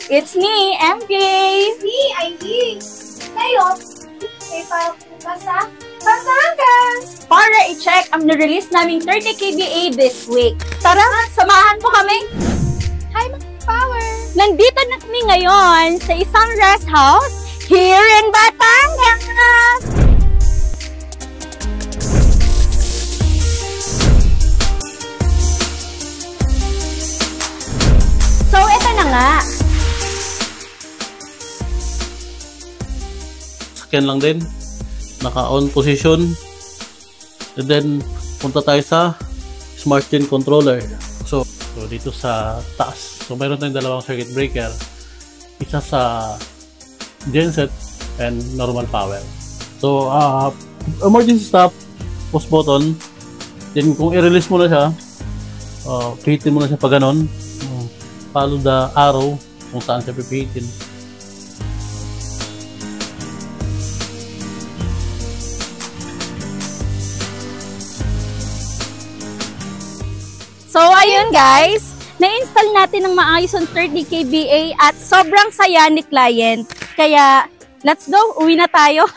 It's me, MJ! It's me, ID! Ngayon, may papunta sa Batangas! Para i-check ang nirelease naming 30 kVA this week. Tara, samahan po kami! Hi, Power! Nandito na kami ngayon sa isang rest house here in Batangas! So, ito na nga. Sakyan lang din. Naka-on position. And then, punta tayo sa Smart Gen Controller. So dito sa taas. So, mayroon tayong dalawang circuit breaker. Isa sa genset and normal power. So, emergency stop, post button. Then, kung i-release mo na siya, pihitin mo na siya pa ganon. Follow the arrow kung saan siya pipihitin. So, ayun guys, na-install natin ng maayos ang 30 kVA at sobrang saya ni client. Kaya, let's go, uwi na tayo.